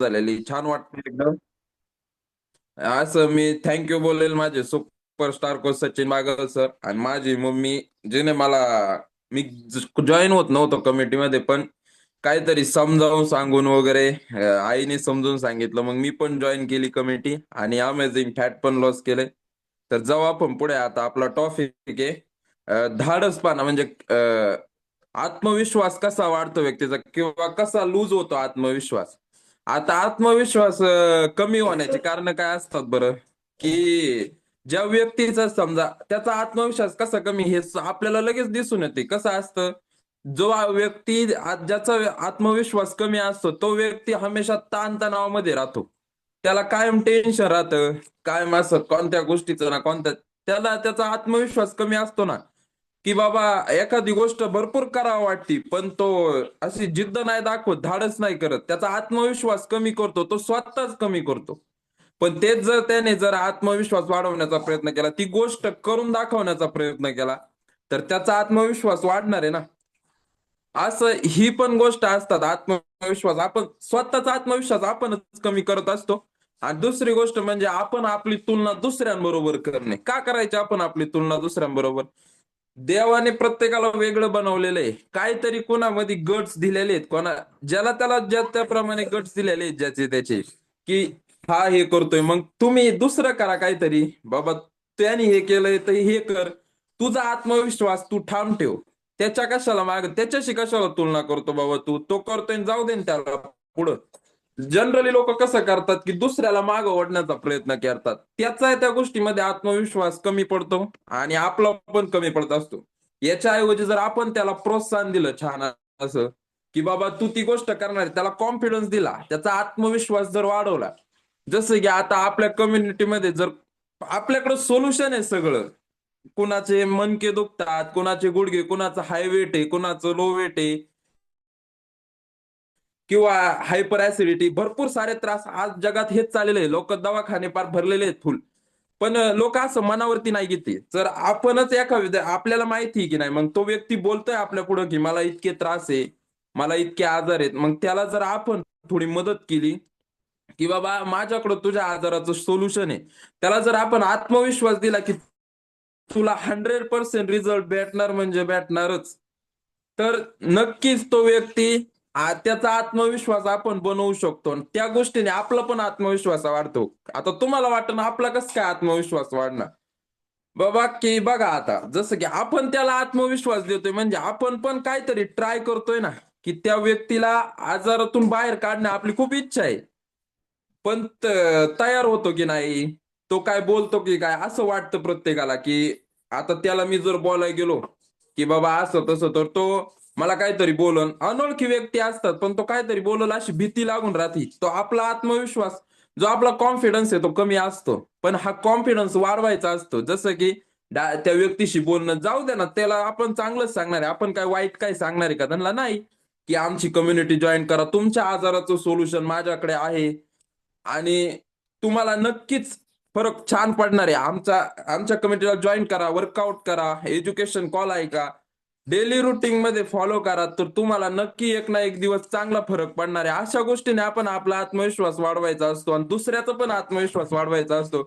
झालेली छान वाटतं एकदम. असं मी थँक्यू बोलेल माझे superstar coach Sachin Bagal sir आणि माझी मम्मी, जिने मला, मी जॉईन होत नव्हतो कमिटीमध्ये, पण काहीतरी समजावून सांगून वगैरे आईने समजून सांगितलं, मग मी पण जॉईन केली कमिटी आणि अमेझिंग फॅट पण लॉस केले. तर जाऊ आपण पुढे. आता आपला टॉपिक आहे धाडसपणा, म्हणजे आत्मविश्वास कसा वाढतो व्यक्तीचा किंवा कसा लूज होतो आत्मविश्वास. आता आत्मविश्वास कमी होण्याचे कारण काय असतात बरं? की ज्या व्यक्तीचा समजा त्याचा आत्मविश्वास कसा कमी हे आपल्याला लगेच दिसून येते. कसं असतं, जो व्यक्ती ज्याचा आत्मविश्वास कमी असतो तो व्यक्ती हमेशा ताणतणावामध्ये राहतो. त्याला कायम टेन्शन राहतं, कायम असं कोणत्या गोष्टीचं ना कोणत्या, त्याला त्याचा आत्मविश्वास कमी असतो ना, की बाबा एखादी गोष्ट भरपूर करावं वाटती पण तो अशी जिद्द नाही दाखवत, धाडस नाही करत, त्याचा आत्मविश्वास कमी करतो, तो स्वतःच कमी करतो. पण तेच जर त्याने जर आत्मविश्वास वाढवण्याचा प्रयत्न केला, ती गोष्ट करून दाखवण्याचा प्रयत्न केला, तर त्याचा आत्मविश्वास वाढणार आहे ना. असं ही पण गोष्ट असतात. आत्मविश्वास आपण स्वतःचा आत्मविश्वास आपणच कमी करत असतो. आणि दुसरी गोष्ट म्हणजे आपण आपली तुलना दुसऱ्यांबरोबर करणे. का करायची आपण आपली तुलना दुसऱ्यांबरोबर? देवाने प्रत्येकाला वेगळं बनवलेलं आहे. काहीतरी कोणामध्ये गट्स दिलेले आहेत, ज्याला त्याला ज्या त्याप्रमाणे गट्स दिलेले आहेत ज्याचे त्याचे, की हा हे करतोय मग तुम्ही दुसरं करा काहीतरी. बाबा त्याने हे केलंय तर हे कर. तुझा आत्मविश्वास तू ठाम ठेव. त्याच्या कशाला माग, त्याच्याशी कशाला तुलना करतो बाबा तू, तो करतोय आणि जाऊ दे ना त्याला पुढं. जनरली लोक कसं करतात की दुसऱ्याला मागं ओढण्याचा प्रयत्न करतात, त्याचा त्या गोष्टीमध्ये आत्मविश्वास कमी पडतो आणि आपला पण कमी पडत असतो. याच्याऐवजी जर आपण त्याला प्रोत्साहन दिलं छान असं, की बाबा तू ती गोष्ट करणार आहे, त्याला कॉन्फिडन्स दिला, त्याचा आत्मविश्वास जर वाढवला. जसं की आता आपल्या कम्युनिटीमध्ये जर आपल्याकडे सोल्युशन आहे सगळं, कुणाचे मणके दुखतात, कुणाचे गुडघे, कुणाचं हाय वेट आहे, कुणाचं लो वेट आहे, किंवा हायपर ऍसिडिटी, भरपूर सारे त्रास आज जगात हेच चाललेले आहे. लोक दवाखाने पार भरलेले आहेत फुल. पण लोक असं मनावरती नाही घेते. जर आपणच आपल्याला माहिती आहे की नाही, मग तो व्यक्ती बोलतोय आपल्या पुढं की मला इतके त्रास आहे, मला इतके आजार आहेत, मग त्याला जर आपण थोडी मदत केली, की बाबा माझ्याकडे तुझ्या आजाराचं सोल्युशन आहे, त्याला जर आपण आत्मविश्वास दिला की तुला 100% रिझल्ट भेटणार म्हणजे भेटणारच, तर नक्कीच तो व्यक्ती त्याचा आत्मविश्वास आपण बनवू शकतो आणि त्या गोष्टीने आपला पण आत्मविश्वास वाढतो. आता तुम्हाला वाटतं ना आपला कसं काय आत्मविश्वास वाढणार? बाबा की बघा, आता जसं की आपण त्याला आत्मविश्वास देतोय म्हणजे आपण पण काहीतरी ट्राय करतोय ना, की त्या व्यक्तीला आजारातून बाहेर काढणं आपली खूप इच्छा आहे. पण तयार होतो की नाही, तो काय बोलतो की काय, असं वाटतं प्रत्येकाला. की आता त्याला मी जर बोलायला गेलो की बाबा असं तसं, तर तो मला काहीतरी बोलन. अनोळखी व्यक्ती असतात पण तो काहीतरी बोलल अशी भीती लागून राहते. तो आपला आत्मविश्वास, जो आपला कॉन्फिडन्स आहे तो कमी असतो. पण हा कॉन्फिडन्स वाढवायचा असतो. जसं की त्या व्यक्तीशी बोलणं जाऊ दे ना, त्याला आपण चांगलंच सांगणार आहे, आपण काय वाईट काय सांगणार आहे का त्यांना? नाही. की आमची कम्युनिटी जॉईन करा, तुमच्या आजाराचं सोल्युशन माझ्याकडे आहे आणि तुम्हाला नक्कीच फरक छान पडणार आहे. आमच्या कमिटीला जॉईन करा, वर्कआउट करा, एज्युकेशन कॉल आहे का, डेली रुटीन मध्ये फॉलो करा, तर तुम्हाला नक्की एक ना एक दिवस चांगला फरक पडणार आहे. अशा गोष्टीने आपण आपला आत्मविश्वास वाढवायचा असतो आणि दुसऱ्याचा पण आत्मविश्वास वाढवायचा असतो.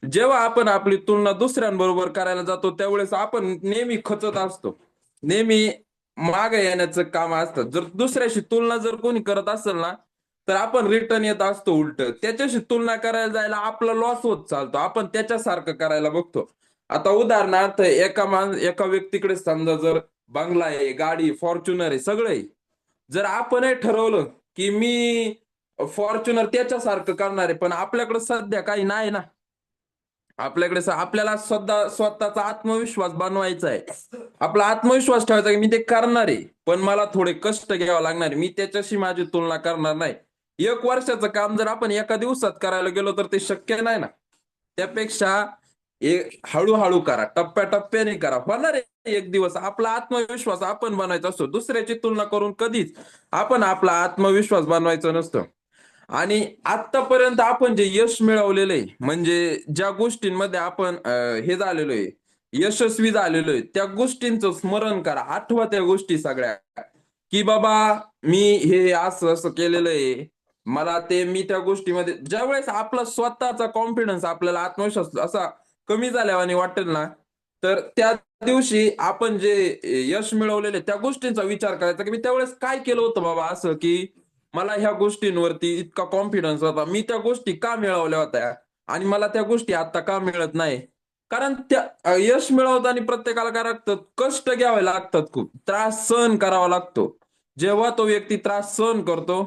जेव्हा आपण आपली तुलना दुसऱ्यांबरोबर करायला जातो त्यावेळेस आपण नेहमी खचत असतो, नेहमी मागे येण्याचं काम असतं. जर दुसऱ्याशी तुलना जर कोणी करत असेल ना, तर आपण रिटर्न येत असतो उलट. त्याच्याशी तुलना करायला जायला आपला लॉस होत चालतो, आपण त्याच्यासारखं करायला बघतो. आता उदाहरणार्थ एका व्यक्तीकडे समजा जर बंगला आहे, गाडी, फॉर्च्युनर आहे, सगळं आहे. जर आपण हे ठरवलं की मी फॉर्च्युनर त्याच्यासारखं करणार आहे, पण आपल्याकडे सध्या काही नाही ना, आपल्याकडे आपल्याला स्वतःचा आत्मविश्वास बनवायचा आहे. आपला आत्मविश्वास ठेवायचा की मी ते करणार आहे, पण मला थोडे कष्ट घ्यावं लागणार आहे, मी त्याच्याशी माझी तुलना करणार नाही. 1 वर्षाचं काम जर आपण एका दिवसात करायला गेलो तर ते शक्य नाही ना. त्यापेक्षा हळूहळू करा, टप्प्याटप्प्याने करा, होणार आहे एक दिवस. आपला आत्मविश्वास आपण बनवायचा असतो, दुसऱ्याची तुलना करून कधीच आपण आपला आत्मविश्वास बनवायचा नसतो. आणि आतापर्यंत आपण जे यश मिळवलेलं आहे, म्हणजे ज्या गोष्टींमध्ये आपण हे झालेलो आहे, यशस्वी झालेलो आहे, त्या गोष्टींचं स्मरण करा, आठवा त्या गोष्टी सगळ्या, की बाबा मी हे असं असं केलेलं आहे. मला ते मी त्या गोष्टीमध्ये ज्यावेळेस आपला स्वतःचा कॉन्फिडन्स आपल्याला आत्मविश्वास असा कमी झाल्यावानी वाटेल ना, तर त्या दिवशी आपण जे यश मिळवलेले त्या गोष्टींचा विचार करायचा की मी त्यावेळेस काय केलं होतं बाबा असं की मला ह्या गोष्टींवरती इतका कॉन्फिडन्स होता, मी त्या गोष्टी का मिळवल्या होत्या आणि मला त्या गोष्टी आता का मिळत नाही. कारण त्या यश मिळवताना प्रत्येकाला काय लागतं, कष्ट घ्यावे लागतात, खूप त्रास सहन करावा लागतो. जेव्हा तो व्यक्ती त्रास सहन करतो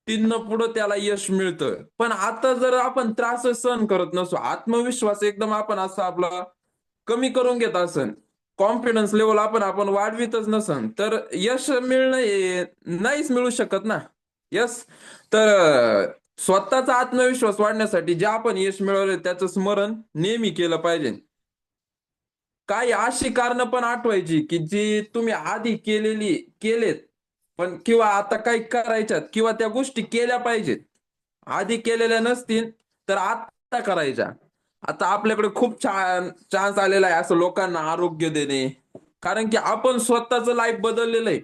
तिथनं पुढं त्याला यश मिळतं. पण आता जर आपण त्रास सहन करत नसू, आत्मविश्वास एकदम आपण असं आपला कमी करून घेत असन, कॉन्फिडन्स लेवल आपण वाढवितच नसन, तर यश मिळणं हे नाहीच मिळू शकत ना. यस. तर स्वतःचा आत्मविश्वास वाढण्यासाठी जे आपण यश मिळवले त्याचं स्मरण नेहमी केलं पाहिजे. काही अशी कारणं पण आठवायची की जी तुम्ही आधी केलेत, पण किंवा आता काही करायच्यात किंवा त्या गोष्टी केल्या पाहिजेत. आधी केलेल्या नसतील तर आता करायच्या. आता आपल्याकडे खूप छान चान्स आलेला आहे असं लोकांना आरोग्य देणे. कारण की आपण स्वतःचं लाईफ बदललेलं आहे.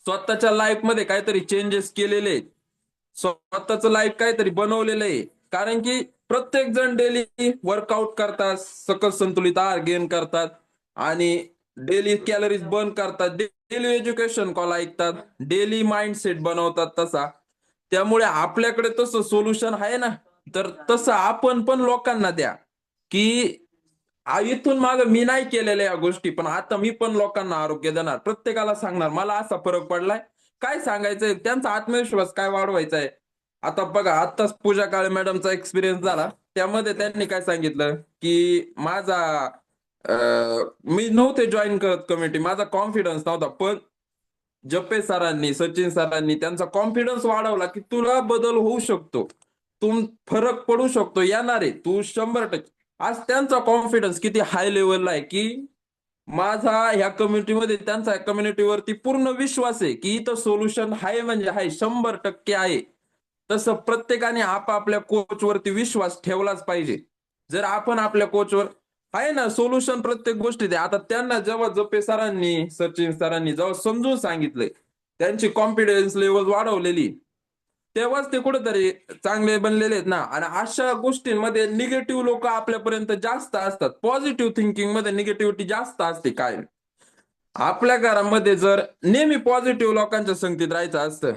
स्वतःच्या लाईफ मध्ये काहीतरी चेंजेस केलेले आहेत. स्वतःचं लाईफ काहीतरी बनवलेलं आहे. कारण की प्रत्येक जण डेली वर्कआउट करतात, सकस संतुलित आहार गेन करतात आणि डेली कॅलरीज बर्न करतात, डेली एज्युकेशन कॉल ऐकतात, डेली माइंडसेट बनवतात तसा. त्यामुळे आपल्याकडे तसं सोल्युशन आहे ना, तर तसं आपण पण लोकांना द्या की इथून माग मी नाही केलेल्या या गोष्टी, पण आता मी पण लोकांना आरोग्य देणार, प्रत्येकाला सांगणार मला असा फरक पडलाय. काय सांगायचंय त्यांचा आत्मविश्वास काय वाढवायचा आहे. आता बघा, आत्ताच पूजा काळे मॅडमचा एक्सपिरियन्स झाला, त्यामध्ये त्यांनी काय सांगितलं की मी नव्हते जॉईन करत कमिटी, माझा कॉन्फिडन्स नव्हता, पण जप्पे सरांनी, सचिन सरांनी त्यांचा कॉन्फिडन्स वाढवला की तुला बदल होऊ शकतो, फरक पडू शकतो, येणार आहे तू 100%. आज त्यांचा कॉन्फिडन्स किती हाय लेवलला आहे की माझा ह्या कम्युनिटीमध्ये त्यांचा कम्युनिटीवरती पूर्ण विश्वास आहे की इथं सोल्युशन आहे, म्हणजे आहे, 100% आहे. तसं प्रत्येकाने आपापल्या कोचवरती विश्वास ठेवलाच पाहिजे. जर आपण आपल्या कोचवर आहे ना सोल्युशन प्रत्येक गोष्टीत आहे. आता त्यांना जेव्हा जपे सरांनी, सचिन सरांनी जेव्हा समजून सांगितलंय, त्यांची कॉन्फिडन्स लेवल वाढवलेली, तेव्हाच ते कुठेतरी चांगले बनलेले आहेत ना. आणि अशा गोष्टींमध्ये निगेटिव्ह लोक आपल्यापर्यंत जास्त असतात, पॉझिटिव्ह थिंकिंग मध्ये निगेटिव्हिटी जास्त असते. काय आपल्या घरामध्ये जर नेहमी पॉझिटिव्ह लोकांच्या संगतीत राहायचं असतं.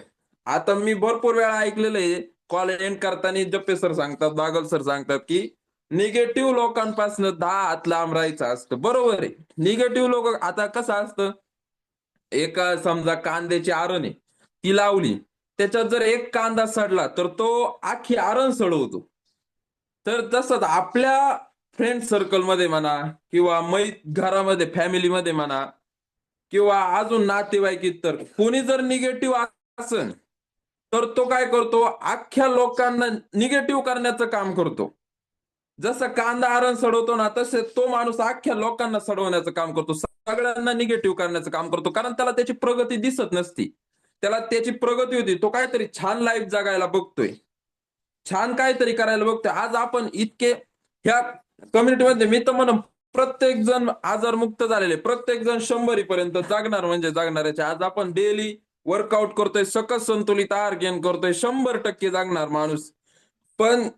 आता मी भरपूर वेळा ऐकलेलं आहे, कॉलेज एंड करताना जप्पे सर सांगतात, बागल सर सांगतात की निगेटिव्ह लोकांपासून 10 हात लांब राहायचं असतं. बरोबर आहे. निगेटिव्ह लोक, आता कसं असतं, एका समजा कांद्याची आरण आहे, ती लावली, त्याच्यात जर एक कांदा सडला तर तो आखी आरण सडवतो. तर तसंच आपल्या फ्रेंड सर्कलमध्ये म्हणा किंवा घरामध्ये फॅमिलीमध्ये म्हणा किंवा अजून नातेवाईकीत, तर कोणी जर निगेटिव्ह असेल तर तो काय करतो, अख्ख्या लोकांना निगेटिव्ह करण्याचं काम करतो. जसं कांदा आरण सडवतो ना, तसे तो माणूस अख्ख्या लोकांना सडवण्याचं काम करतो, सगळ्यांना निगेटिव्ह करण्याचं काम करतो. कारण त्याला त्याची प्रगती दिसत नसती. त्याला त्याची प्रगती होती, तो काहीतरी छान लाईफ जगायला बघतोय, छान काहीतरी करायला बघतोय. आज आपण इतके ह्या कम्युनिटीमध्ये मी तर म्हणून प्रत्येक जण आजारमुक्त झालेले, प्रत्येक जण 100 पर्यंत जगणार म्हणजे जगणाऱ्याचे. आज आपण डेली वर्कआउट करतोय, सकस संतुलित आहार गेन करतोय, 100% जगणार माणूस. पण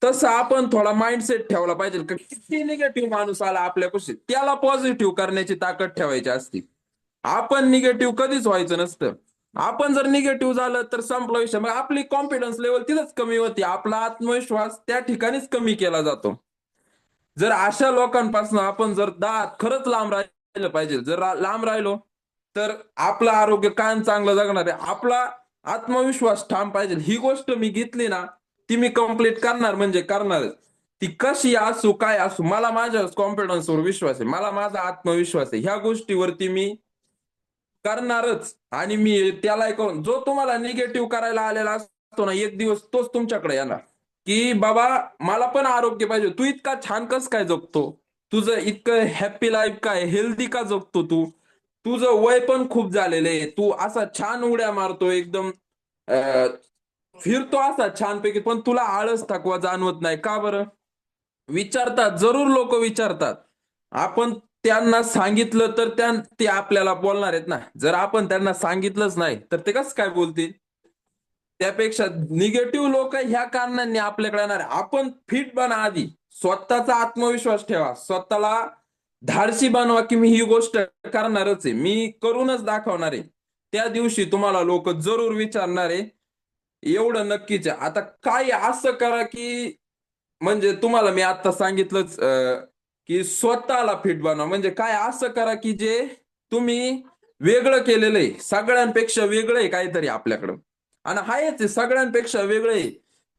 तसं आपण थोडा माइंडसेट ठेवला पाहिजे का किती निगेटिव्ह माणूस आला आपल्यापाशी, त्याला पॉझिटिव्ह करण्याची ताकद ठेवायची असते. आपण निगेटिव्ह कधीच व्हायचं नसतं. आपण जर निगेटिव्ह झालं तर संपला विषय, मग आपली कॉन्फिडन्स लेवल तिथंच कमी होती, आपला आत्मविश्वास त्या ठिकाणीच कमी केला जातो. जर अशा लोकांपासून आपण जर खरंच लांब राहिलं पाहिजे, जर लांब राहिलो तर आपलं आरोग्य कायम चांगलं जगणार आहे. आपला आत्मविश्वास ठाम पाहिजे. ही गोष्ट मी घेतली ना, ती मी कम्प्लीट करणार म्हणजे करणारच. ती कशी असू काय असू, मला माझ्या कॉन्फिडन्सवर विश्वास आहे, मला माझा आत्मविश्वास आहे, ह्या गोष्टीवरती मी करणारच. आणि मी त्याला करून, जो तुम्हाला निगेटिव्ह करायला आलेला असतो ना, एक दिवस तोच तुमच्याकडे येणार की बाबा मला पण आरोग्य पाहिजे, तू इतका छान कस काय जगतो, तुझं इतकं हॅप्पी लाईफ काय, हेल्दी का जगतो तू, तुझं वय पण खूप झालेलं आहे, तू असा छान उड्या मारतो एकदम, अं, फिरतो असा छानपैकी, पण तुला आळस थकवा जाणवत नाही का बरं. विचारतात, जरूर लोक विचारतात. आपण त्यांना सांगितलं तर ते आपल्याला बोलणार आहेत ना. जर आपण त्यांना सांगितलंच नाही तर ते कसं काय बोलतील. त्यापेक्षा निगेटिव्ह लोक ह्या कारणांनी आपल्याकडे येणार आहे. आपण फिट बना आधी, स्वतःचा आत्मविश्वास ठेवा, स्वतःला धाडसी बनवा की मी ही गोष्ट करणारच आहे, मी करूनच दाखवणार आहे. त्या दिवशी तुम्हाला लोक जरूर विचारणार आहे. एवढं नक्कीच आहे. आता काय असं करा की म्हणजे तुम्हाला मी आता सांगितलंच की स्वतःला फिट बनवा. म्हणजे काय असं करा की जे तुम्ही वेगळं केलेलं आहे, सगळ्यांपेक्षा वेगळं आहे काहीतरी आपल्याकडं. आणि हायच आहे सगळ्यांपेक्षा वेगळं आहे.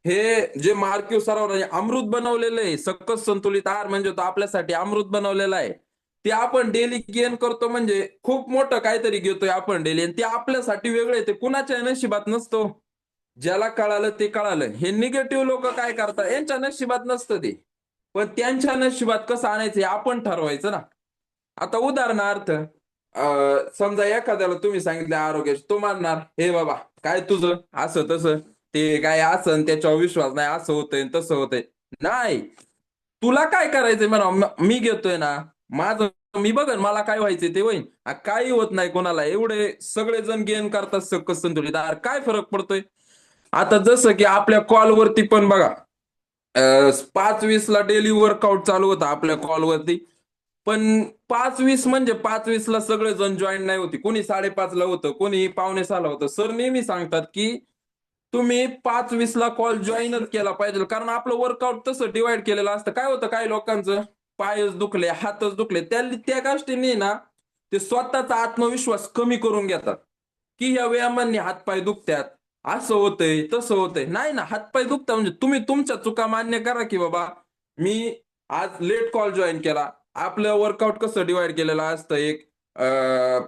हे जे मार्क्यू सरावने अमृत बनवलेलं आहे, सकस संतुलित आहार म्हणजे तो आपल्यासाठी अमृत बनवलेला आहे. ते आपण डेली गेन करतो म्हणजे खूप मोठं काहीतरी घेतोय आपण डेली, आणि ते आपल्यासाठी वेगळं आहे. ते कुणाच्या नशिबात नसतो. ज्याला कळालं ते कळालं. हे निगेटिव्ह लोक काय करतात, यांच्या नशिबात नसतं ते. पण त्यांच्या नशिबात कसं आणायचं हे आपण ठरवायचं ना. आता उदाहरणार्थ समजा एखाद्याला तुम्ही सांगितलं आरोग्य, तो म्हणणार हे बाबा काय तुझं असं तसं, ते काय असं त्याच्यावर विश्वास नाही, असं होतंय तसं होतंय. नाही, तुला काय करायचंय म्हणा, मी घेतोय ना माझं, मी बघन मला काय व्हायचंय ते होईन. काही होत नाही कोणाला, एवढे सगळेजण गेन करतात सकस संतुलित आहार, काय फरक पडतोय. आता जसं की आपल्या कॉलवरती पण बघा, 5:20 ला डेली वर्कआउट चालू होता आपल्या कॉलवरती. पण 5:20 म्हणजे 5:20 ला सगळेजण जॉईन नाही होती, कोणी 5:30 ला होतं, कोणी 5:45 ला होतं. सर नेहमी सांगतात की तुम्ही 5:20 ला कॉल जॉईनच केला पाहिजे, कारण आपलं वर्कआउट तसं डिवाइड केलेलं असतं. काय होतं काही लोकांचं, पायच दुखले, हातच दुखले, त्या गोष्टींनी ना ते स्वतःचा आत्मविश्वास कमी करून घेतात की या व्यायामांनी हातपाय दुखतात, असं होतंय तसं होतंय. नाही ना, हातपाय दुखतात म्हणजे तुम्ही तुमच्या चुका मान्य करा की बाबा मी आज लेट कॉल जॉईन केला. आपलं वर्कआउट कसं डिवाइड केलेलं असतं, एक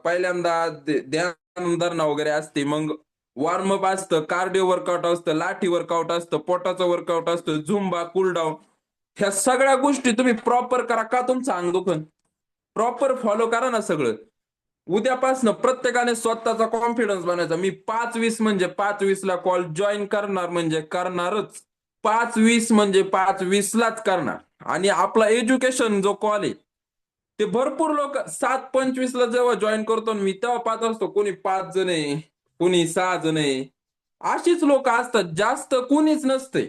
पहिल्यांदा ध्यान धारणा वगैरे असते, मग वॉर्मअप असतं, कार्डिओ वर्कआउट असतं, लाठी वर्कआउट असतं, पोटाचं वर्कआउट असतं, झुंबा, कूलडाऊन. ह्या सगळ्या गोष्टी तुम्ही प्रॉपर करा, का तुमचं अंग दुखन. प्रॉपर फॉलो करा ना सगळं. उद्यापासनं प्रत्येकाने स्वतःचा कॉन्फिडन्स बनायचा. मी 5:20 म्हणजे 5:20 ला कॉल जॉईन करणार म्हणजे करणारच. 5:20 म्हणजे 5:20 लाच करणार. आणि आपला एज्युकेशन जो कॉल आहे, ते भरपूर लोक 7:25 ला जेव्हा जॉईन करतो मी तेव्हा पाहत असतो, कोणी 5 जण आहे, कोणी 6 जण आहे. अशीच लोक असतात, जास्त कोणीच नसते.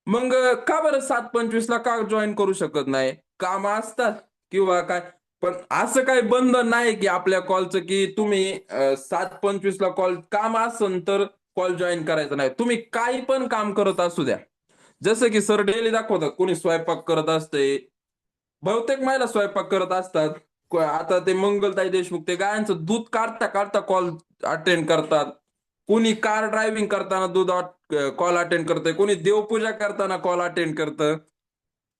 मग का बरं 7:25 ला का जॉईन करू शकत नाही, काम असतात किंवा काय. पण असं काही बंधन नाही की आपल्या कॉलचं की तुम्ही 7:25 ला कॉल काम असन तर कॉल जॉईन करायचा नाही. तुम्ही काही पण काम करत असू द्या. जसं की सर डेली दाखवतात, कोणी स्वयंपाक करत असते, बहुतेक महिला स्वयंपाक करत असतात. आता ते मंगलताई देशमुख ते गायांचं दूध काढता काढता कॉल अटेंड करतात. कोणी कार ड्रायव्हिंग करताना कॉल अटेंड करतंय, कोणी देवपूजा करताना कॉल अटेंड करतं.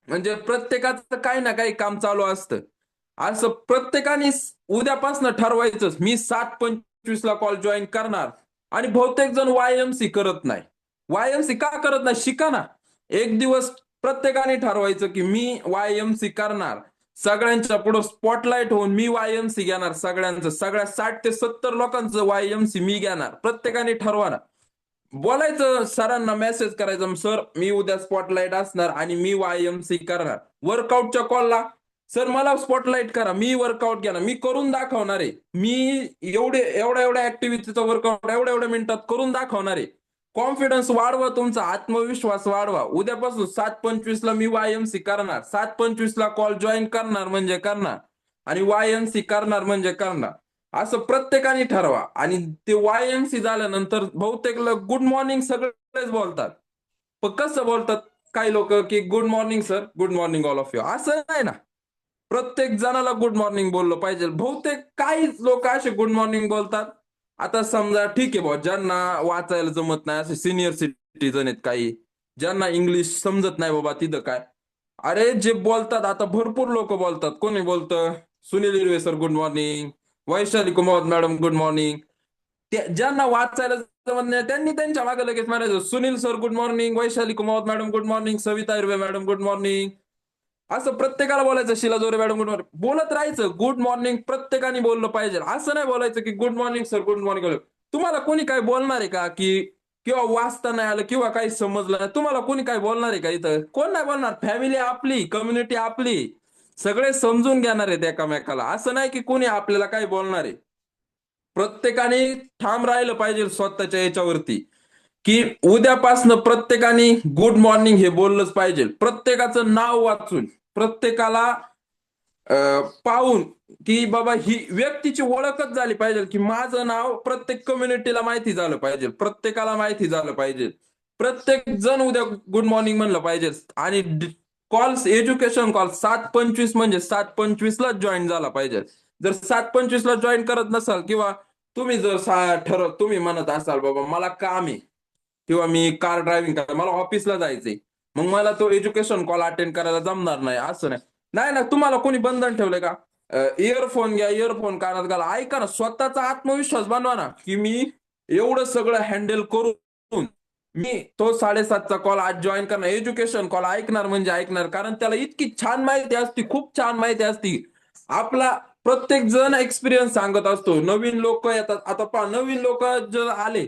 म्हणजे प्रत्येकाचं काही ना काही काम चालू असतं. असं प्रत्येकाने उद्यापासून ठरवायचंच, मी 7:25 ला कॉल जॉईन करणार. आणि बहुतेक जण वायएमसी करत नाही. वायएमसी का करत नाही, शिका ना. एक दिवस प्रत्येकाने ठरवायचं की मी वायएमसी करणार. सगळ्यांच्या पुढे स्पॉटलाइट होऊन मी वायएमसी घेणार, सगळ्यांचं, सगळ्या 60 ते 70 लोकांचं वायएमसी मी घेणार. प्रत्येकाने ठरवा ना. बोलायचं सरांना, मेसेज करायचं, सर मी उद्या स्पॉटलाइट असणार आणि मी वायएमसी करणार. वर्कआउटच्या कॉलला सर मला स्पॉटलाइट करा, मी वर्कआउट घेणार, मी करून दाखवणार आहे. मी एवढ्या एवढ्या ऍक्टिव्हिटीचा वर्कआउट एवढ्या एवढ्या मिनिटात करून दाखवणार आहे. कॉन्फिडन्स वाढवा, तुमचा आत्मविश्वास वाढवा. उद्यापासून 7:25 ला मी वायएमसी करणार, 7:25 ला कॉल जॉईन करणार म्हणजे करणार, आणि वायएमसी करणार म्हणजे करणार. असं प्रत्येकाने ठरवा. आणि ते वायएमसी झाल्यानंतर बहुतेक लोक गुड मॉर्निंग सगळेच बोलतात. पण कसं बोलतात काही लोक की good morning sir, good morning all of you, असं नाही ना. प्रत्येक जणाला गुड मॉर्निंग बोललं पाहिजे. बहुतेक काही लोक असे गुड मॉर्निंग बोलतात. आता समजा ठीक आहे बुवा, ज्यांना वाचायला जमत नाही, असे सिनियर सिटीजन आहेत काही, ज्यांना इंग्लिश समजत नाही बाबा तिथं काय, अरे जे बोलतात आता भरपूर लोक बोलतात. कोणी बोलतं Sunil Hirve sir good morning, Vaishali Kumawat madam good morning. ज्यांना वाचायला जमत नाही त्यांनी त्यांच्या मागे लगेच म्हणायचं Sunil sir good morning, Vaishali Kumawat madam good morning, Savita Hirve madam good morning. असं प्रत्येकाला बोलायचं, शिला जोरे मॅडम गुड मॉर्निंग बोलत राहायचं. गुड मॉर्निंग प्रत्येकाने बोललं पाहिजे. असं नाही बोलायचं की good morning sir, good morning. तुम्हाला कोणी काय बोलणार आहे का की, किंवा वाचता नाही आलं किंवा काही समजलं नाही, तुम्हाला कोणी काय बोलणार आहे का इथं, कोण नाही बोलणार. फॅमिली आपली, कम्युनिटी आपली, सगळे समजून घेणार आहेत एकामेकाला. असं नाही की कोणी आपल्याला काय बोलणार आहे. प्रत्येकाने ठाम राहिलं पाहिजे स्वतःच्या याच्यावरती. की उद्यापासनं प्रत्येकाने गुड मॉर्निंग हे बोललंच पाहिजे. प्रत्येकाचं नाव वाचून, प्रत्येकाला पाहून, की बाबा ही व्यक्तीची ओळखच झाली पाहिजे, की माझं नाव प्रत्येक कम्युनिटीला माहिती झालं पाहिजे, प्रत्येकाला माहिती झालं पाहिजे. प्रत्येक जण उद्या गुड मॉर्निंग म्हणलं पाहिजे. आणि कॉल्स, एज्युकेशन कॉल 7:25 म्हणजे 7:25 ला जॉईन झाला पाहिजे. जर 7:25 ला जॉईन करत नसाल, किंवा तुम्ही जर तुम्ही म्हणत असाल बाबा मला काम आहे, किंवा मी कार ड्रायव्हिंग करा, मला ऑफिसला जायचंय, मग मला तो एज्युकेशन कॉल अटेंड करायला जमणार नाही असं नाही. नाही ना, तुम्हाला कोणी बंधन ठेवलंय का? इयरफोन घ्या, इयरफोन कानात घाला, ऐका ना, स्वतःचा आत्मविश्वास बनवा ना, की मी एवढं सगळं हँडल करून मी तो 7:30चा कॉल आज जॉईन करणार, एज्युकेशन कॉल ऐकणार म्हणजे ऐकणार. कारण त्याला इतकी छान माहिती असते, खूप छान माहिती असते. आपला प्रत्येक जण एक्सपिरियन्स सांगत असतो. नवीन लोक येतात, आता पहा, नवीन लोक जर आले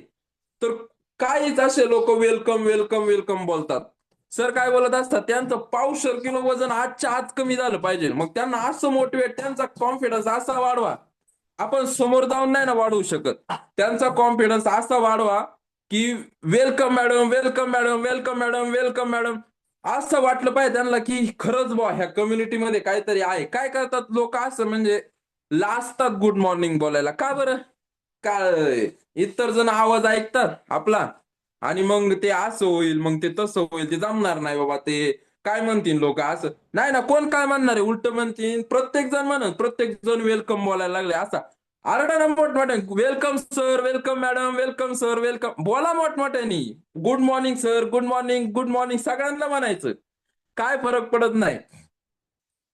तर काहीच असे लोक वेलकम वेलकम वेलकम बोलतात. सर काय बोलत असतात, त्यांचं 1.25 किलो वजन आजच्या आज कमी झालं पाहिजे. मग त्यांना असं मोटिवेट, त्यांचा कॉन्फिडन्स असा वाढवा. आपण समोर जाऊन नाही ना वाढवू शकत. त्यांचा कॉन्फिडन्स असा वाढवा की welcome madam, welcome madam, welcome madam, welcome madam, असं वाटलं पाहिजे त्यांना, की खरंच बुवा ह्या कम्युनिटीमध्ये काहीतरी आहे. काय करतात लोक असं, म्हणजे लाजतात गुड मॉर्निंग बोलायला. का बरं? काय, इतर जण आवाज ऐकतात आपला, आणि मग ते असं होईल, मग ते तसं होईल, ते जमणार नाही बाबा, ते काय म्हणतील लोक, असं नाही ना. कोण काय म्हणणार आहे? उलट म्हणतील, प्रत्येक जण म्हणत, प्रत्येक जण वेलकम बोलायला लागले असा आरडा ना मोठमोठ्या, welcome sir, welcome madam, welcome sir, welcome बोला मोठमोठ्यानी. Good morning sir, good morning, good morning सगळ्यांना म्हणायचं. काय फरक पडत नाही.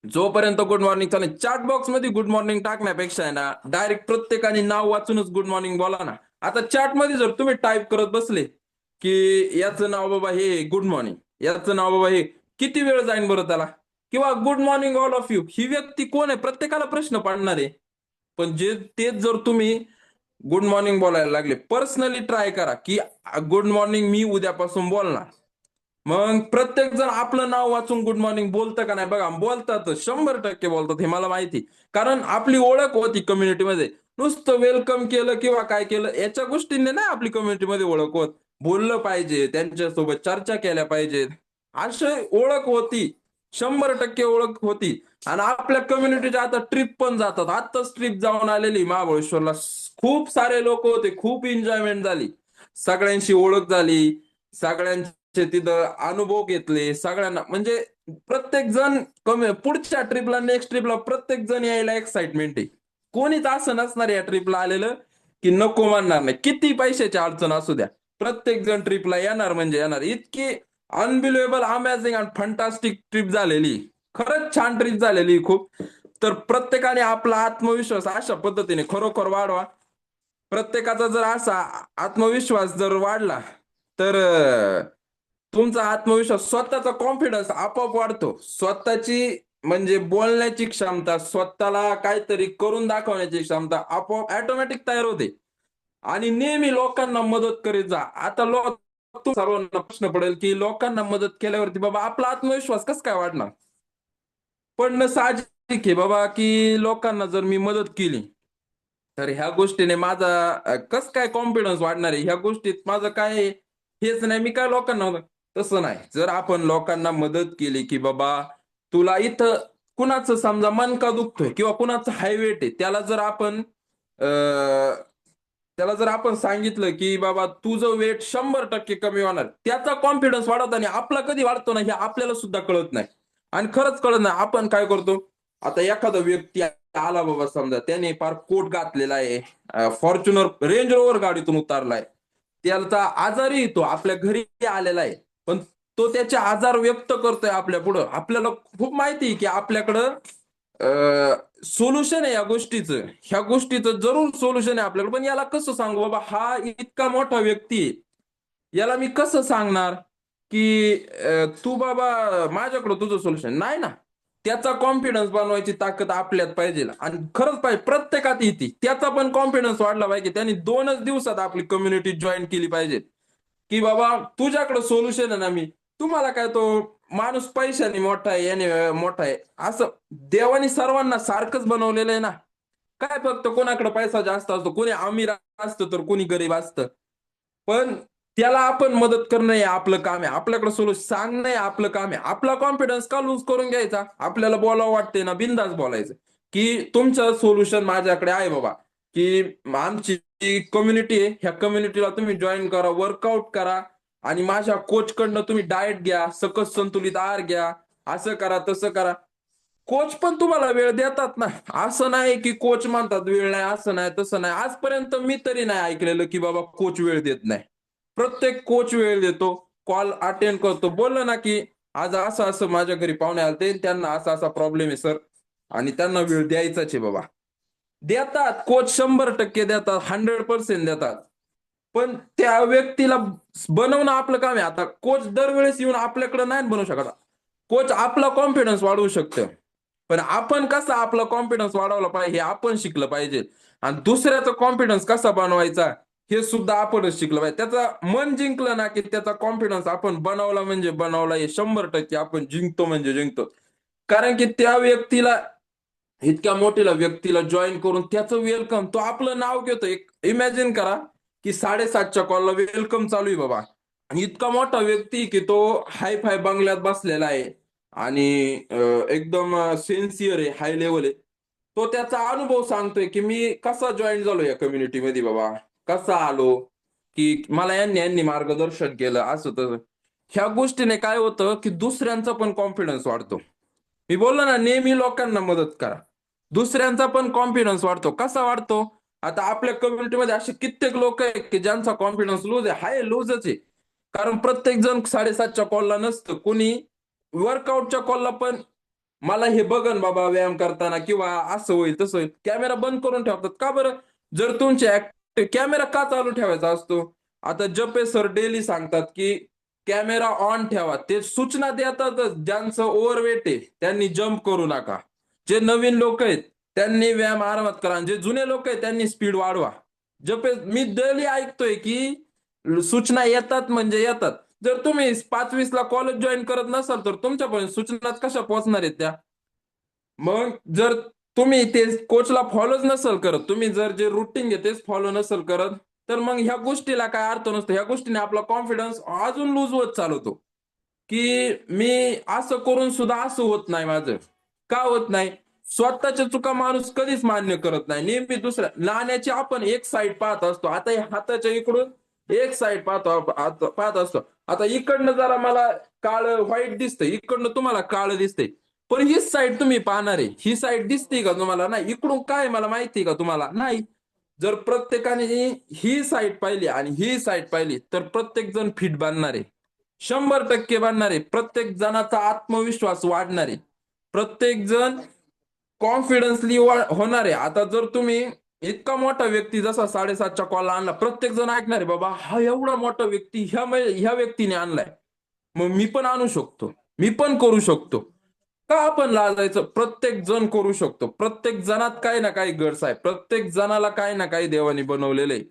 जोपर्यंत गुड मॉर्निंग चालेल, चॅट बॉक्स मध्ये गुड मॉर्निंग टाकण्यापेक्षा आहे ना, डायरेक्ट प्रत्येकाने नाव वाचूनच गुड मॉर्निंग बोला ना. आता चॅट मध्ये जर तुम्ही टाईप करत बसले, की याचं नाव बाबा हे गुड मॉर्निंग, याचं नाव बाबा हे, किती वेळ जाईन बरं त्याला? किंवा good morning all of you, ही व्यक्ती कोण आहे? प्रत्येकाला प्रश्न पडणार आहे. पण तेच जर तुम्ही गुड मॉर्निंग बोलायला लागले, पर्सनली ट्राय करा, की गुड मॉर्निंग मी उद्यापासून बोलणार. मग प्रत्येक जण आपलं नाव वाचून गुड मॉर्निंग बोलतं का नाही? बघा, बोलतात, 100% बोलतात, हे मला माहिती. कारण आपली ओळख होती कम्युनिटीमध्ये. नुसतं वेलकम केलं किंवा काय केलं याच्या गोष्टींनी नाही आपली कम्युनिटीमध्ये ओळख होत. बोललं पाहिजे, त्यांच्यासोबत चर्चा केल्या पाहिजेत, अशी ओळख होती. 100% ओळख होती. आणि आपल्या कम्युनिटीच्या आता ट्रिप पण जातात. आत्ताच ट्रिप जाऊन आलेली महाबळेश्वरला. खूप सारे लोक होते, खूप एन्जॉयमेंट झाली, सगळ्यांशी ओळख झाली, सगळ्यांचे तिथं अनुभव घेतले, सगळ्यांना म्हणजे प्रत्येक जण कमी, पुढच्या ट्रिपला, नेक्स्ट ट्रिपला प्रत्येक जण यायला एक्साइटमेंट आहे. कोणीच असं नसणार या ट्रिपला आलेलं की नको म्हणणार नाही, किती पैशाची अडचण असू द्या. प्रत्येक जण ट्रिपला येणार म्हणजे येणार. इतकी अनबिलिव्हेबल, अमेझिंग आणि फंटास्टिक ट्रिप झालेली. खरंच छान ट्रिप झालेली खूप. तर प्रत्येकाने आपला आत्मविश्वास अशा पद्धतीने खरोखर वाढवा. प्रत्येकाचा जर असा आत्मविश्वास जर वाढला, तर तुमचा आत्मविश्वास, स्वतःचा कॉन्फिडन्स आपोआप वाढतो. स्वतःची म्हणजे बोलण्याची क्षमता, स्वतःला काहीतरी करून दाखवण्याची क्षमता आपोआप ऑटोमॅटिक तयार होते. आणि नेहमी लोकांना मदत करीत जा. आता सर्वांना प्रश्न पडेल, की लोकांना मदत केल्यावरती बाबा आपला आत्मविश्वास कसं काय वाढणार? पण साहजिक आहे बाबा, की लोकांना जर मी मदत केली, तर ह्या गोष्टीने माझा कस काय कॉन्फिडन्स वाढणार आहे? ह्या गोष्टीत माझं काय हेच नाही, मी काय लोकांना तसं नाही. जर आपण लोकांना मदत केली, की बाबा तुला इथं कुणाचं समजा मन का दुखतोय, किंवा कुणाचं हायवेट आहे, त्याला जर आपण सांगितलं, की बाबा तुझं वेट 100% कमी होणार, त्याचा कॉन्फिडन्स वाढवतो. आणि आपला कधी वाढतो ना हे आपल्याला सुद्धा कळत नाही. आणि खरंच कळत नाही. आपण काय करतो, आता एखादा व्यक्ती आला बाबा, समजा त्याने फार कोट घातलेला आहे, फॉर्च्युनर रेंज रोव्हर गाडीतून उतारलाय, त्याचा आजारी तो आपल्या घरी आलेला आहे, पण तो त्याचे आजार व्यक्त करतोय आपल्या पुढं. आपल्याला खूप माहिती आहे की आपल्याकडं सोल्युशन आहे या गोष्टीचं, ह्या गोष्टीचं जरूर सोल्युशन आहे आपल्याकडे. पण याला कसं सांगू बाबा, हा इतका मोठा व्यक्ती आहे, याला मी कसं सांगणार की तू बाबा माझ्याकडे तुझं सोल्युशन नाही ना. त्याचा कॉन्फिडन्स बनवायची ताकद आपल्यात पाहिजे. आणि खरंच पाहिजे, प्रत्येकात येते. त्याचा पण कॉन्फिडन्स वाढला पाहिजे. त्यांनी 2च दिवसात आपली कम्युनिटी जॉईन केली पाहिजे, की बाबा तुझ्याकडे सोल्युशन आहे ना. तुम्हाला काय, तो माणूस पैशाने मोठा आहे, याने मोठा आहे, असं देवाने सर्वांना सारखंच बनवलेलं आहे ना. काय फक्त कोणाकडे पैसा जास्त असतो, कोणी अमीर असतं तर कोणी गरीब असतं. पण त्याला आपण मदत करणं हे आपलं काम आहे. आपल्याकडे सोल्युशन सांगणं हे आपलं काम आहे. आपला कॉन्फिडन्स का लूज करून घ्यायचा? आपल्याला बोलावं वाटते ना, बिंदास बोलायचं की तुमचं सोल्युशन माझ्याकडे आहे बाबा, की आमची कम्युनिटी आहे, ह्या कम्युनिटीला तुम्ही जॉईन करा, वर्कआउट करा आणि माझ्या कोच कडनं तुम्ही डाएट घ्या, सकस संतुलित आहार घ्या, असं करा तसं करा. कोच पण तुम्हाला वेळ देतात ना. असं नाही की कोच म्हणतात वेळ नाही, असं नाही तसं नाही. आजपर्यंत मी तरी नाही ऐकलेलं की बाबा कोच वेळ देत नाही. प्रत्येक कोच वेळ देतो, कॉल अटेंड करतो. बोललो ना की आज असं असं माझ्या घरी पाहुणे आलते, त्यांना असा असा प्रॉब्लेम आहे सर, आणि त्यांना वेळ द्यायचाच आहे बाबा. देतात कोच, 100% देतात, 100% देतात. पण त्या व्यक्तीला बनवणं आपलं काम आहे. आता कोच दरवेळेस येऊन आपल्याकडे नाही बनवू शकत. कोच आपला कॉन्फिडन्स वाढवू शकतं, पण आपण कसा आपला कॉन्फिडन्स वाढवला पाहिजे हे आपण शिकलं पाहिजे. आणि दुसऱ्याचा कॉन्फिडन्स कसा बनवायचा हे सुद्धा आपणच शिकलं पाहिजे. त्याचा मन जिंकलं ना की त्याचा कॉन्फिडन्स आपण बनवला म्हणजे बनवला, हे 100% आपण जिंकतो म्हणजे जिंकतो. कारण की त्या व्यक्तीला, इतक्या मोठ्या व्यक्तीला जॉईन करून त्याचं वेलकम, तो आपलं नाव घेतो. एक इमॅजिन करा की 7:30च्या कॉलला वेलकम चालू आहे बाबा, आणि इतका मोठा व्यक्ती की तो हाय फाय बंगल्यात बसलेला आहे आणि एकदम सिन्सिअर आहे, हाय लेवल आहे. तो त्याचा अनुभव सांगतोय की मी कसा जॉईन झालो या कम्युनिटीमध्ये बाबा, कसा आलो, की मला यांनी यांनी मार्गदर्शन केलं, असं तसं. ह्या गोष्टीने काय होतं की दुसऱ्यांचा पण कॉन्फिडन्स वाढतो. मी बोललो ना, नेहमी लोकांना मदत करा. दुसऱ्यांचा पण कॉन्फिडन्स वाढतो. कसा वाढतो? आता आपल्या कम्युनिटीमध्ये असे कित्येक लोक आहेत की ज्यांचा कॉन्फिडन्स लूज आहे. हाय, लूजच आहे. कारण प्रत्येक जण 7:30च्या कॉलला नसतं. कोणी वर्कआउटच्या कॉलला पण मला हे बघन बाबा व्यायाम करताना, किंवा असं होईल तसं होईल, कॅमेरा बंद करून ठेवतात. का बरं? जर तुमचे कॅमेरा का चालू ठेवायचा असतो? आता जपे सर डेली सांगतात की कॅमेरा ऑन ठेवा. ते सूचना देतातच. ज्यांचं ओव्हरवेट आहे त्यांनी जम्प करू नका. जे नवीन लोक आहेत त्यांनी व्यायाम आरामात करा. आणि जे जुने लोक आहेत त्यांनी स्पीड वाढवा. जपे मी डेली ऐकतोय की सूचना येतात म्हणजे येतात. जर तुम्ही 5:20ला कॉलेज जॉईन करत नसाल तर तुमच्यापर्यंत सूचना कशा पोहोचणार आहेत त्या? मग जर तुम्ही ते कोचला फॉलोच नसेल करत, तुम्ही जर जे रुटीन आहे तेच फॉलो नसेल करत, तर मग ह्या गोष्टीला काय अर्थ नसतो. ह्या गोष्टीने आपला कॉन्फिडन्स अजून लूज होत चालवतो, की मी असं करून सुद्धा असं होत नाही माझं. का होत नाही? स्वतःच्या चुका माणूस कधीच मान्य करत नाही. नेहमी दुसऱ्या नाण्याची आपण एक साईड पाहत असतो. आता हे हाताच्या इकडून एक साईड पाहत असतो. आता इकडनं जरा मला काळं व्हाईट दिसतंय, इकडनं तुम्हाला काळं दिसतंय, पण हीच साईड तुम्ही पाहणार आहे. ही साईड दिसते का तुम्हाला? नाही. इकडून काय मला माहिती का तुम्हाला? नाही. जर प्रत्येकाने ही साईड पाहिली आणि ही साईड पाहिली तर प्रत्येक जण फिट बांधणार आहे. 100% बांधणार आहे. प्रत्येक जणाचा आत्मविश्वास वाढणार आहे. प्रत्येक जण कॉन्फिडन्सली होणार आहे. आता जर तुम्ही इतका मोठा व्यक्ती जसा 7:30च्या कॉलला आणला, प्रत्येक जण ऐकणार आहे बाबा हा एवढा मोठा व्यक्ती ह्या व्यक्तीने आणलाय, मग मी पण आणू शकतो, मी पण करू शकतो. का आपण लाजायचं? प्रत्येक जण करू शकतो. प्रत्येक जणात काही ना काही गट्स आहे. प्रत्येक जणाला काही ना काही देवाने बनवलेलं आहे.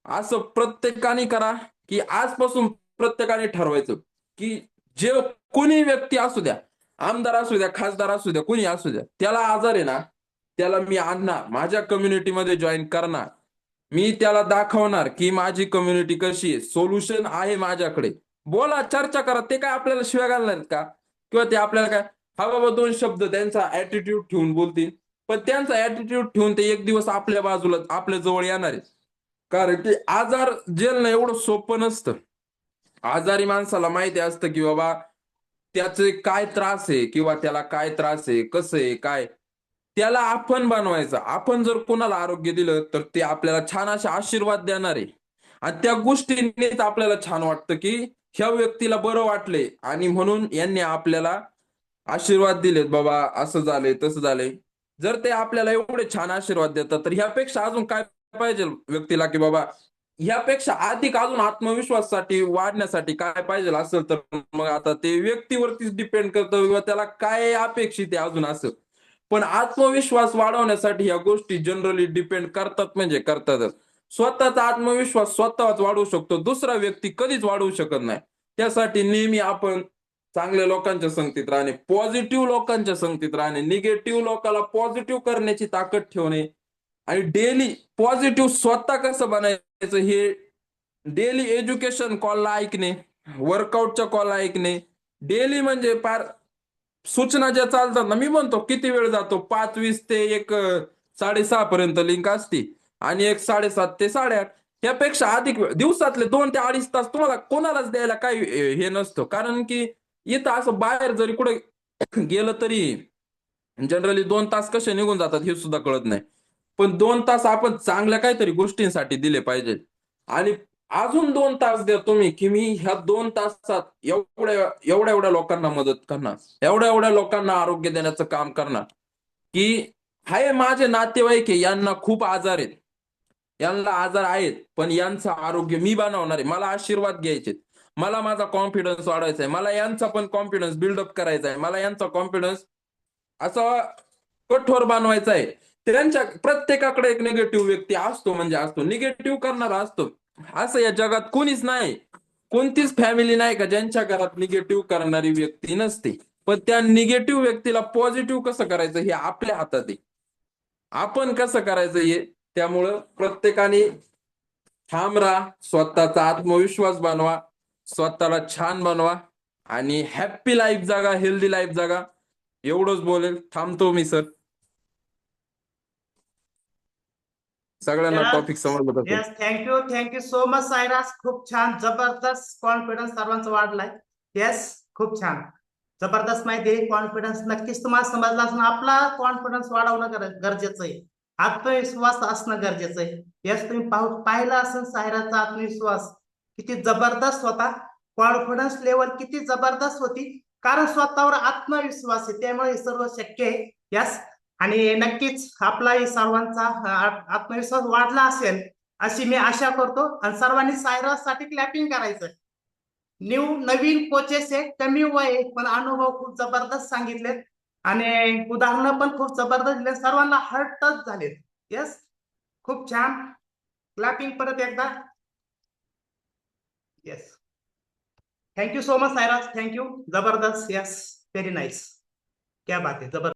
असं प्रत्येकाने करा की आजपासून प्रत्येकाने ठरवायचं की जे कोणी व्यक्ती असू द्या, आमदार असू द्या, खासदार असू द्या, कोणी असू द्या, त्याला आजार आहे ना, त्याला मी आणणार माझ्या कम्युनिटीमध्ये जॉईन करणार. मी त्याला दाखवणार की माझी कम्युनिटी कशी आहे, सोल्युशन आहे माझ्याकडे. बोला, चर्चा करा. ते काय आपल्याला शिव्या घालणार आहेत का? किंवा ते आपल्याला काय, हा बाबा 2 शब्द त्यांचा ऍटिट्यूड ठेवून बोलतील, पण त्यांचा ऍटिट्यूड ठेवून ते एक दिवस आपल्या बाजूला आपल्या जवळ येणार आहेत. कारण की आजार झेलणं एवढं सोपं नसतं. आजारी माणसाला माहिती असतं की बाबा त्याचे काय त्रास आहे, किंवा त्याला काय त्रास आहे, कसं आहे, काय. त्याला आपण बनवायचं. आपण जर कोणाला आरोग्य दिलं तर ते आपल्याला छान असे आशीर्वाद देणार आहे. आणि त्या गोष्टीनेच आपल्याला छान वाटतं की ह्या व्यक्तीला बरं वाटलंय आणि म्हणून यांनी आपल्याला आशीर्वाद दिलेत बाबा, असं झालंय तसं झालंय. जर ते आपल्याला एवढे छान आशीर्वाद देतात तर ह्यापेक्षा अजून काय पाहिजे व्यक्तीला, की बाबा ह्यापेक्षा अधिक अजून आत्मविश्वासासाठी वाढण्यासाठी काय पाहिजे असेल, तर मग आता ते व्यक्तीवरतीच डिपेंड करतं किंवा त्याला काय अपेक्षित आहे अजून असं. पण आत्मविश्वास वाढवण्यासाठी ह्या गोष्टी जनरली डिपेंड करतात म्हणजे करतातच. स्वतःचा आत्मविश्वास स्वतःच वाढवू शकतो, दुसरा व्यक्ती कधीच वाढवू शकत नाही. त्यासाठी नेहमी आपण चांगल्या लोकांच्या संगतीत राहणे, पॉझिटिव्ह लोकांच्या संगतीत राहणे, निगेटिव्ह लोकांना पॉझिटिव्ह करण्याची ताकद ठेवणे, आणि डेली पॉझिटिव्ह स्वतः कसं बनायचं हे डेली एज्युकेशन कॉलला ऐकणे, वर्कआउटच्या कॉलला ऐकणे, डेली म्हणजे फार सूचना ज्या चालतात ना, मी म्हणतो किती वेळ जातो, 5:20 ते एक 6:30 पर्यंत लिंक असते आणि एक 7:30 ते 8:30. यापेक्षा अधिक वेळ दिवसातले 2 ते 2.5 तास तुम्हाला कोणालाच द्यायला काही हे नसतं. कारण की इथं असं बाहेर जरी कुठे गेलं तरी जनरली 2 तास कसे निघून जातात हे सुद्धा कळत नाही. पण 2 तास आपण चांगल्या काहीतरी गोष्टींसाठी दिले पाहिजेत. आणि अजून 2 तास द्या तुम्ही, की मी ह्या 2 तासात एवढ्या एवढ्या एवढ्या लोकांना मदत करणार, एवढ्या एवढ्या लोकांना आरोग्य देण्याचं काम करणार, की हाय माझे नातेवाईक आहे, यांना खूप आजार आहेत, यांना आजार आहेत, पण यांचं आरोग्य मी बनवणार आहे. मला आशीर्वाद घ्यायचे, मला माझा कॉन्फिडन्स वाढवायचा आहे, मला यांचा पण कॉन्फिडन्स बिल्डअप करायचा आहे, मला यांचा कॉन्फिडन्स असा कठोर बनवायचा आहे. त्यांच्या प्रत्येकाकडे एक निगेटिव्ह व्यक्ती असतो, म्हणजे असतो निगेटिव्ह करणारा असतो. असं या जगात कोणीच नाही, कोणतीच फॅमिली नाही का ज्यांच्या घरात निगेटिव्ह करणारी व्यक्ती नसते. पण त्या निगेटिव्ह व्यक्तीला पॉझिटिव्ह कसं करायचं हे आपल्या हातात आहे. आपण कसं करायचं हे, त्यामुळं प्रत्येकाने ठाम राहा, स्वतःचा आत्मविश्वास बनवा, स्वतःला छान बनवा आणि हॅप्पी लाईफ जगा, हेल्दी लाईफ जगा. एवढंच बोलेल, थांबतो मी सर. सगळ्यांना टॉपिक समजलं असेल. येस, थँक्यू सो मच सायरास. खूप छान, जबरदस्त कॉन्फिडन्स सर्वांचा वाढलाय. येस, खूप छान, जबरदस्त माहिती. कॉन्फिडन्स नक्कीच तुम्हाला समजला असणं. आपला कॉन्फिडन्स वाढवणं गरजेचं आहे, आत्मविश्वास असणं गरजेचं आहे. येस, तुम्ही पाहिलं असेल सायराचा आत्मविश्वास किती जबरदस्त होता, कॉन्फिडन्स लेवल किती जबरदस्त होती, कारण स्वतःवर आत्मविश्वास आहे, त्यामुळे हे सर्व शक्य आहे. यस, आणि नक्कीच आपलाही सर्वांचा आत्मविश्वास वाढला असेल अशी मी आशा करतो. आणि सर्वांनी सायरासाठी क्लॅपिंग करायचं. नवीन कोचेस आहे, कमी वय पण अनुभव खूप जबरदस्त सांगितलेत आणि उदाहरणं पण खूप जबरदस्त दिले, सर्वांना हार्ट टच झालेत. येस, खूप छान, क्लॅपिंग परत एकदा. Yes, thank you so much Sairaj, thank you, जबरदस्त. यस, व्हेरी नाईस, क्या बात आहे, जबरदस्त.